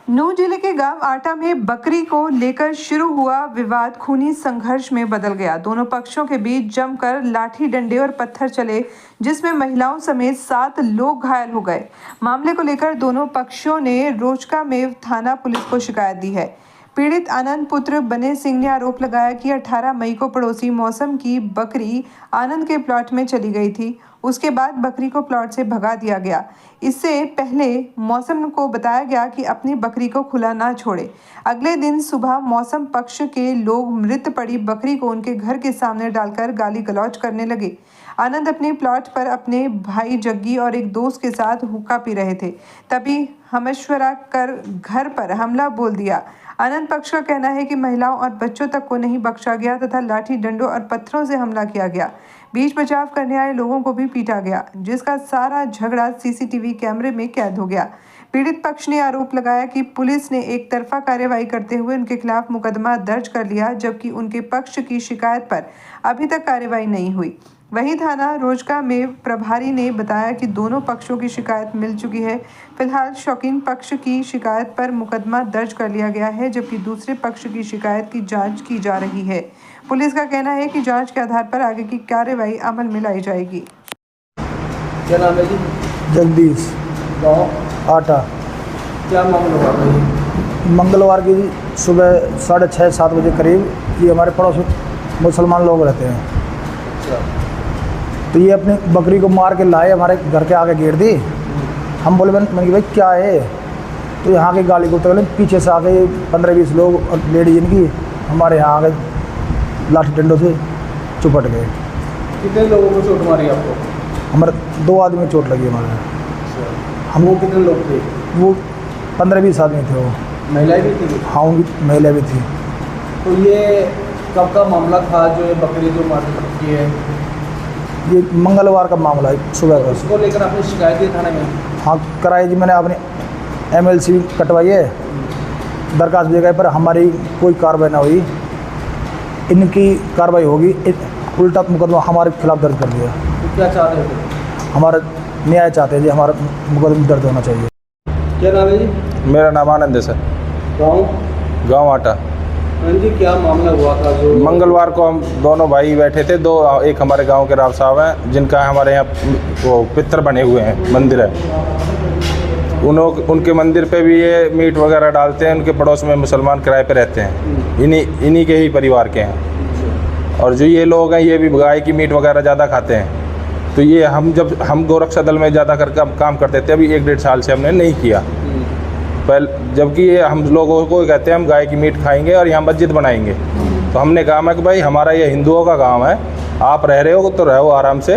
नूंह जिले के गांव आटा में बकरी को लेकर शुरू हुआ विवाद खूनी संघर्ष में बदल गया। दोनों पक्षों के बीच जमकर लाठी डंडे और पत्थर चले, जिसमें महिलाओं समेत 7 लोग घायल हो गए। मामले को लेकर दोनों पक्षों ने रोजकामेव थाना पुलिस को शिकायत दी है। पीड़ित आनंद पुत्र बने सिंह ने आरोप लगाया कि 18 मई को पड़ोसी मौसम की बकरी आनंद के प्लॉट में चली गई थी। उसके बाद बकरी को प्लॉट से भगा दिया गया। इससे पहले मौसम को बताया गया कि अपनी बकरी को खुला ना छोड़े। अगले दिन सुबह मौसम पक्ष के लोग मृत पड़ी बकरी को उनके घर के सामने डालकर गाली गलौज करने लगे। आनंद अपने प्लॉट पर अपने भाई जग्गी और एक दोस्त के साथ हुक्का पी रहे थे, तभी हमशवरा कर घर पर हमला बोल दिया। आनंद पक्ष का कहना है कि महिलाओं और बच्चों तक को नहीं बख्शा गया तथा लाठी डंडों और पत्थरों से हमला किया गया। बीच बचाव करने आए लोगों को भी पीटा गया, जिसका सारा झगड़ा सीसीटीवी कैमरे में कैद हो गया। पीड़ित पक्ष ने आरोप लगाया कि पुलिस ने एक तरफा कार्रवाई करते हुए उनके खिलाफ मुकदमा दर्ज कर लिया, जबकि उनके पक्ष की शिकायत पर अभी तक कार्रवाई नहीं हुई। वहीं थाना रोजकामेव प्रभारी ने बताया कि दोनों पक्षों की शिकायत मिल चुकी है। फिलहाल शौकीन पक्ष की शिकायत पर मुकदमा दर्ज कर लिया गया है, जबकि दूसरे पक्ष की शिकायत की जांच की जा रही है। पुलिस का कहना है कि जांच के आधार पर आगे की कार्रवाई अमल में लाई जाएगी। क्या नाम है जी? जगदीश, गाँव आटा। क्या मामला हुआ था? मंगलवार की सुबह 6:30-7 बजे करीब ये हमारे पड़ोस में मुसलमान लोग रहते हैं, तो ये अपनी बकरी को मार के लाए, हमारे घर के आगे घेर दी। हम बोले मैंने कि भाई क्या है, तो यहाँ के गाली को बोले पीछे से आके 15-20 लोग और लेडीज इनकी हमारे यहाँ आगे लाठी डंडों से चुपट गए। कितने लोगों को चोट मारी आपको? हमारे 2 आदमी चोट लगी हमारे। हम वो कितने लोग थे? वो 15-20 आदमी थे। वो महिलाएं भी थी? हाँ, उनकी महिला भी थी। तो ये कब का मामला था जो ये बकरी जो मार की है? ये मंगलवार का मामला है, सुबह का। उसको लेकर आपने शिकायत दी थाने में? हाँ कराई जी, मैंने अपनी MLC कटवाई है, दरखास्त दी गई, पर हमारी कोई कार्रवाई ना हुई। इनकी कार्रवाई होगी, उल्टा मुकदमा हमारे खिलाफ दर्ज कर दिया। तो क्या चाहते हैं? हमारा न्याय चाहते हैं जी, हमारा मुकदमा दर्ज होना चाहिए। क्या नाम है जी? मेरा नाम आनंद है सर। गाँव आटा। जी, क्या मामला हुआ था जो मंगलवार को हम दोनों भाई बैठे थे, एक हमारे गांव के राव साहब हैं, जिनका हमारे यहाँ वो पितर बने हुए हैं, मंदिर है। उनके मंदिर पे भी ये मीट वगैरह डालते हैं। उनके पड़ोस में मुसलमान किराए पे रहते हैं, इन्हीं के ही परिवार के हैं। और जो ये लोग हैं, ये भी गाय की मीट वगैरह ज़्यादा खाते हैं। तो ये हम गोरक्षा दल में ज़्यादा करके काम करते थे, अभी 1-1.5 साल से हमने नहीं किया। जबकि ये हम लोगों को कहते हैं हम गाय की मीट खाएंगे और यहाँ मस्जिद बनाएंगे। तो हमने कहा कि भाई हमारा ये हिंदुओं का गांव है, आप रह रहे हो तो रहो आराम से,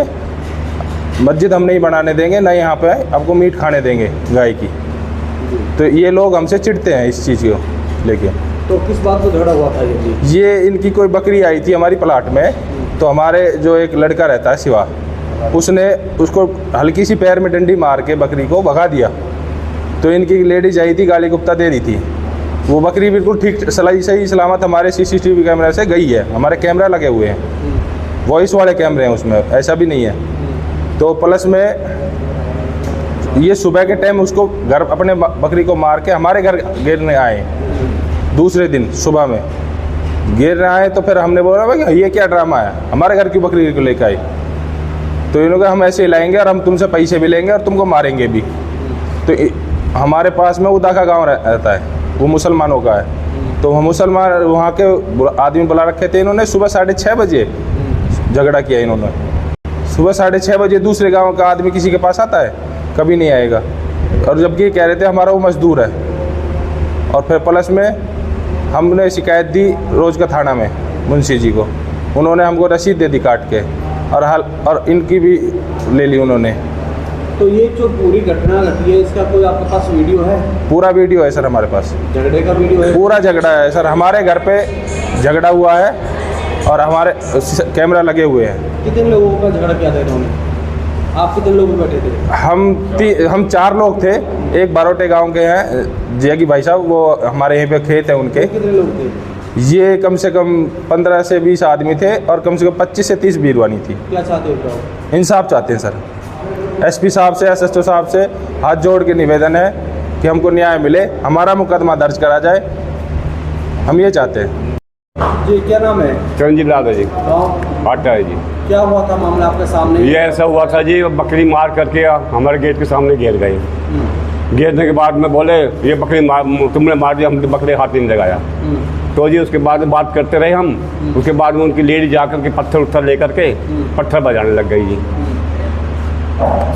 मस्जिद हम नहीं बनाने देंगे, ना यहाँ पे आपको मीट खाने देंगे गाय की। तो ये लोग हमसे चिढ़ते हैं इस चीज़ को लेके। तो किस बात को झगड़ा हुआ था ये इनकी कोई बकरी आई थी हमारी प्लाट में, तो हमारे जो एक लड़का रहता है शिवा, उसने उसको हल्की सी पैर में डंडी मार के बकरी को भगा दिया। तो इनकी लेडीज आई थी, गाली गुप्ता दे दी थी। वो बकरी बिल्कुल ठीक सही सलामत हमारे CCTV कैमरे से गई है। हमारे कैमरा लगे हुए हैं, वॉइस वाले कैमरे हैं उसमें, ऐसा भी नहीं है। तो प्लस में ये सुबह के टाइम उसको घर अपने बकरी को मार के हमारे घर गिरने आए। दूसरे दिन सुबह में गिरने आए, तो फिर हमने बोला भाई ये क्या ड्रामा है, हमारे घर की बकरी को लेकर आए। तो इन्होंने हम ऐसे हिलाएंगे और हम तुमसे पैसे भी लेंगे और तुमको मारेंगे भी। तो हमारे पास में उदा का गांव रहता है, वो मुसलमानों का है। तो हम मुसलमान वहाँ के आदमी बुला रखे थे इन्होंने। सुबह 6:30 बजे झगड़ा किया इन्होंने। सुबह 6:30 बजे दूसरे गांव का आदमी किसी के पास आता है? कभी नहीं आएगा। और जबकि कह रहे थे हमारा वो मजदूर है। और फिर प्लस में हमने शिकायत दी रोज का थाना में मुंशी जी को, उन्होंने हमको रसीद दे दी काट के, और इनकी भी ले ली उन्होंने। तो ये जो पूरी घटना घटी है, इसका कोई आपके पास वीडियो है? पूरा वीडियो है सर हमारे पास, झगड़े का वीडियो है? पूरा झगड़ा है सर, हमारे घर पे झगड़ा हुआ है और हमारे कैमरा लगे हुए हैं। कितने लोगों का झगड़ा किया था इन्होंने? आप कितने लोग बैठे थे? हम 4 लोग थे। एक बारोटे गांव के हैं जगी भाई साहब, वो हमारे यहीं पे खेत है उनके। कितने लोग थे? ये कम से कम 15 से 20 आदमी थे और कम से कम 25 से 30 बीरवानी थी। क्या चाहते हो? इंसाफ चाहते हैं सर। SP साहब से, SHO साहब से हाथ जोड़ के निवेदन है कि हमको न्याय मिले, हमारा मुकदमा दर्ज करा जाए, हम ये चाहते हैं। जी क्या नाम है? चिरंजीव लाल है जी, गाँव आटा है जी। क्या हुआ था मामला आपके सामने? ये ऐसा हुआ था जी, बकरी मार करके हमारे गेट के सामने घेर गए। घेरने के बाद में बोले ये बकरी तुमने मार दिया, हमने बकरे हाथ नहीं लगाया। तो जी उसके बाद में बात करते रहे हम। उसके बाद में उनकी लेडी जाकर के पत्थर उत्थर लेकर के पत्थर बजाने लग गई जी।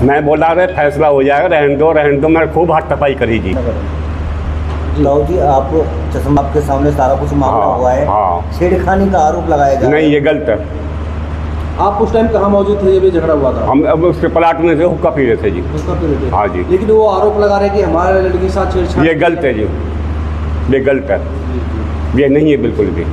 मैं बोला रहे फैसला हो जाएगा, रहने दो। मैंने खूब हाथ-तपाई करी जी। लाओ जी, आप चश्मा आपके सामने सारा कुछ मामला हाँ, हुआ है। हाँ। छेड़खानी का आरोप लगाया जा रहा है। नहीं, ये गलत है। आप उस टाइम कहाँ मौजूद थे जब ये झगड़ा हुआ था? हम अब उसके प्लाट में से हुक्का पी रहे थे जी। उसका पीरियड है। हाँ जी। लेकिन वो आरोप लगा रहे कि हमारे लड़की के साथ छेड़छाड़। ये गलत है जी, ये गलत है, ये नहीं है बिल्कुल भी।